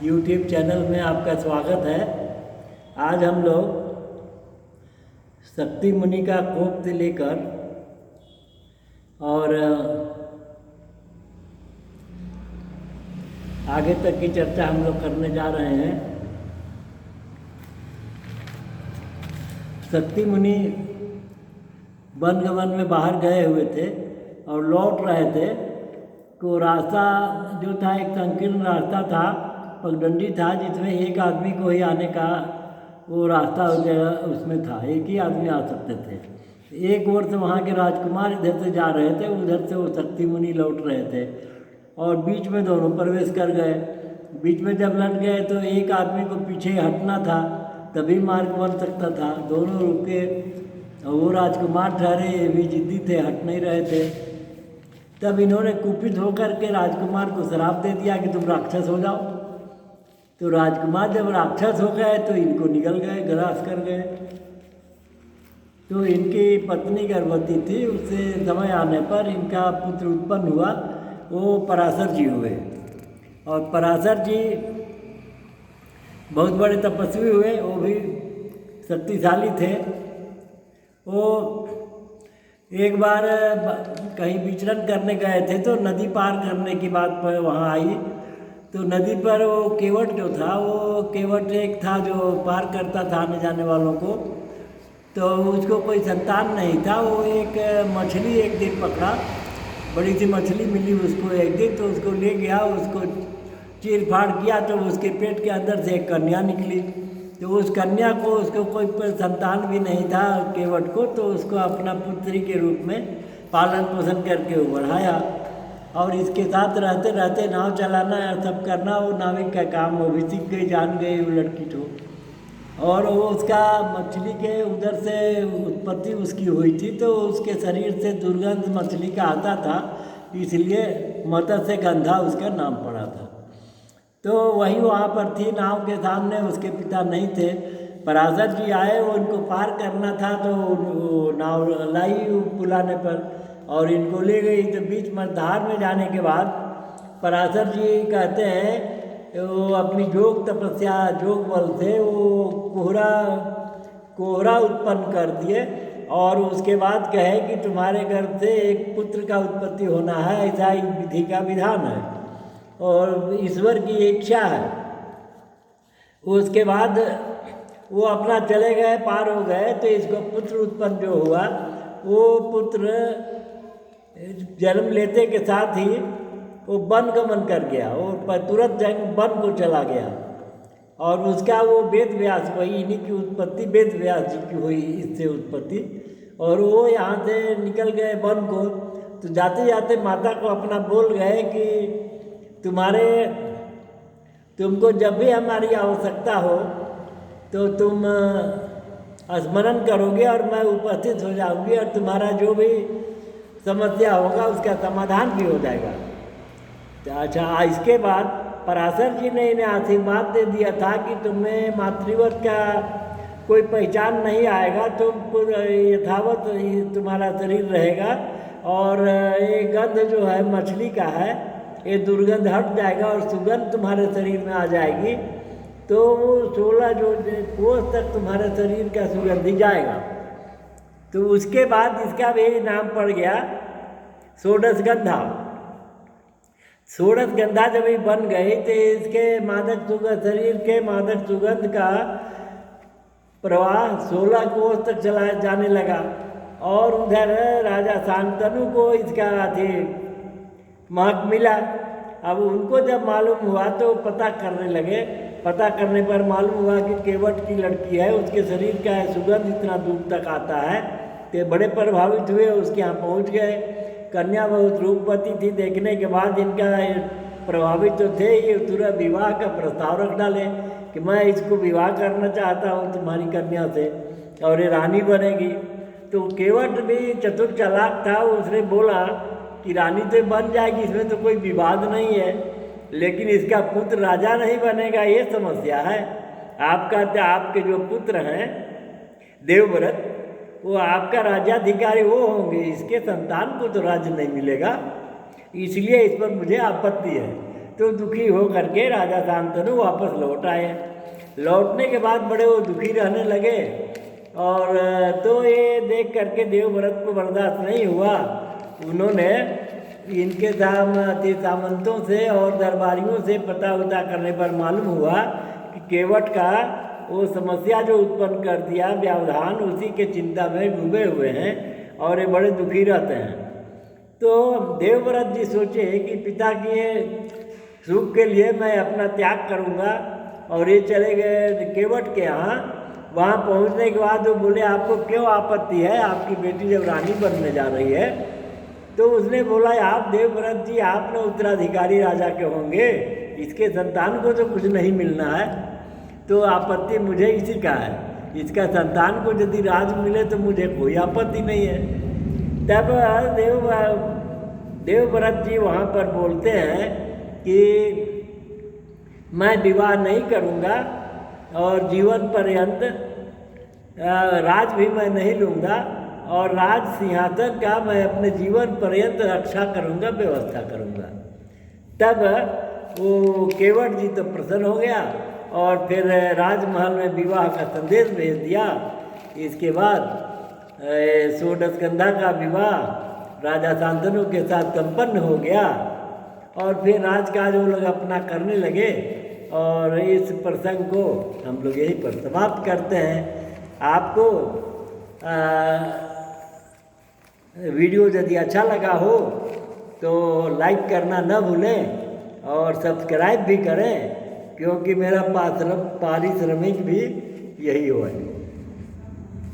YouTube channel में आपका स्वागत है। आज हम लोग शक्ति मुनि का कोप से लेकर और आगे तक की चर्चा हम लोग करने जा रहे हैं। शक्ति मुनि वनगमन में बाहर गए हुए थे और लौट रहे थे तो रास्ता जो था एक संकीर्ण रास्ता था, पगडंडी था, जिसमें एक आदमी को ही आने का वो रास्ता उसमें था, एक ही आदमी आ सकते थे। एक ओर से वहाँ के राजकुमार इधर से जा रहे थे, उधर से वो शक्ति मुनि लौट रहे थे और बीच में दोनों प्रवेश कर गए। बीच में जब लट गए तो एक आदमी को पीछे हटना था, तभी मार्ग बन सकता था। दोनों रुके, वो राजकुमार ठहरे, ये भी जिद्दी थे, हट नहीं रहे थे। तब इन्होंने कुपित होकर के राजकुमार को श्राप दे दिया कि तुम राक्षस हो जाओ। तो राजकुमार जब राक्षस हो गए तो इनको निगल गए, ग्रास कर गए। तो इनकी पत्नी गर्भवती थी, उससे समय आने पर इनका पुत्र उत्पन्न हुआ, वो पराशर जी हुए। और पराशर जी बहुत बड़े तपस्वी हुए, वो भी शक्तिशाली थे। वो एक बार कहीं विचरण करने गए थे तो नदी पार करने की बात पर वहाँ आई। तो नदी पर वो केवट जो था, वो केवट एक था जो पार करता था आने जाने वालों को। तो उसको कोई संतान नहीं था। वो एक मछली एक दिन पकड़ा, बड़ी सी मछली मिली उसको एक दिन, तो उसको ले गया, उसको चीर फाड़ किया तो उसके पेट के अंदर से एक कन्या निकली। तो उस कन्या को, उसको कोई संतान भी नहीं था केवट को, तो उसको अपना पुत्री के रूप में पालन पोषण करके वो बढ़ाया। और इसके साथ रहते रहते नाव चलाना या सब करना, वो नाविक का काम वो भी सीख गई, जान गई वो लड़की तो। और वो उसका मछली के उधर से उत्पत्ति उसकी हुई थी, तो उसके शरीर से दुर्गंध मछली का आता था, इसलिए मत्स्य गंधा उसका नाम पड़ा था। तो वही वहाँ पर थी नाव के सामने, उसके पिता नहीं थे। पराशर जी आए, वो इनको पार करना था, तो नाव लाई बुलाने पर और इनको ले गई। तो बीच मझधार में जाने के बाद पराशर जी कहते हैं वो अपनी योग तपस्या, योग बल से वो कोहरा उत्पन्न कर दिए और उसके बाद कहे कि तुम्हारे गर्भ से एक पुत्र का उत्पत्ति होना है, ऐसा ही विधि का विधान है और ईश्वर की इच्छा है। उसके बाद वो अपना चले गए, पार हो गए। तो इसको पुत्र उत्पन्न जो हुआ, वो पुत्र जन्म लेते के साथ ही वो वन गमन कर गया, वो तुरंत वन को चला गया। और उसका वो वेद व्यास, वही इन्हीं की उत्पत्ति वेद व्यास जी की हुई, इससे उत्पत्ति। और वो यहाँ से निकल गए वन को। तो जाते जाते माता को अपना बोल गए कि तुमको जब भी हमारी आवश्यकता हो तो तुम स्मरण करोगे और मैं उपस्थित हो जाऊंगी और तुम्हारा जो भी समस्या होगा उसका समाधान भी हो जाएगा। तो अच्छा, इसके बाद पराशर जी ने इन्हें आशीर्वाद दे दिया था कि तुम्हें मातृवत का कोई पहचान नहीं आएगा, तुम यथावत तुम्हारा शरीर रहेगा और ये गंध जो है मछली का है, ये दुर्गंध हट जाएगा और सुगंध तुम्हारे शरीर में आ जाएगी। तो वो 16 जो कोस तक तुम्हारे शरीर का सुगंध ही जाएगा। तो उसके बाद इसका भी नाम पड़ गया षोडशगंधा। षोडशगंधा जब ये बन गई तो इसके मादक सुगंध, शरीर के मादक सुगंध का प्रवाह 16 कोस तक चला जाने लगा। और उधर राजा शांतनु को इसका महक मिला। अब उनको जब मालूम हुआ तो पता करने लगे। पता करने पर मालूम हुआ कि केवट की लड़की है, उसके शरीर का सुगंध इतना दूर तक आता है। तो बड़े प्रभावित हुए, उसके यहाँ पहुँच गए। कन्या बहुत रूपवती थी, देखने के बाद इनका प्रभावित तो थे, ये तुरंत विवाह का प्रस्ताव रख डाले कि मैं इसको विवाह करना चाहता हूँ तुम्हारी कन्या से और ये रानी बनेगी। तो केवट भी चतुर चालाक था, उसने बोला कि रानी तो बन जाएगी, इसमें तो कोई विवाद नहीं है, लेकिन इसका पुत्र राजा नहीं बनेगा, ये समस्या है। आपके जो पुत्र हैं देवव्रत, वो आपका राज्याधिकारी वो होंगे, इसके संतान को तो राज्य नहीं मिलेगा, इसलिए इस पर मुझे आपत्ति है। तो दुखी हो करके राजा शांतनु वापस लौट आए। लौटने के बाद बड़े वो दुखी रहने लगे, और तो ये देख करके देवव्रत को बर्दाश्त नहीं हुआ। उन्होंने इनके सामंतों से और दरबारियों से पता उता करने पर मालूम हुआ कि केवट का वो समस्या जो उत्पन्न कर दिया व्यवधान, उसी के चिंता में डूबे हुए हैं और ये बड़े दुखी रहते हैं। तो देवव्रत जी सोचे कि पिता के सुख के लिए मैं अपना त्याग करूंगा, और ये चले गए केवट के यहाँ। वहाँ पहुँचने के बाद वो बोले, आपको क्यों आपत्ति है, आपकी बेटी जब रानी बनने जा रही है। तो उसने बोला, आप देवव्रत जी, आप ना उत्तराधिकारी राजा के होंगे, इसके संतान को तो कुछ नहीं मिलना है, तो आपत्ति मुझे इसी का है। इसका संतान को यदि राज मिले तो मुझे कोई आपत्ति नहीं है। तब देवव्रत जी वहाँ पर बोलते हैं कि मैं विवाह नहीं करूँगा और जीवन पर्यंत राज भी मैं नहीं लूँगा, और राज सिंहासन का मैं अपने जीवन पर्यंत रक्षा करूँगा, व्यवस्था करूँगा। तब वो केवट जी तो प्रसन्न हो गया और फिर राजमहल में विवाह का संदेश भेज दिया। इसके बाद षोडशकंधा का विवाह राजा शांतनु के साथ संपन्न हो गया, और फिर राजकाज वो लोग अपना करने लगे। और इस प्रसंग को हम लोग यहीं पर समाप्त करते हैं। आपको वीडियो यदि अच्छा लगा हो तो लाइक करना न भूलें और सब्सक्राइब भी करें, क्योंकि मेरा पारिश्रमिक भी यही हो है।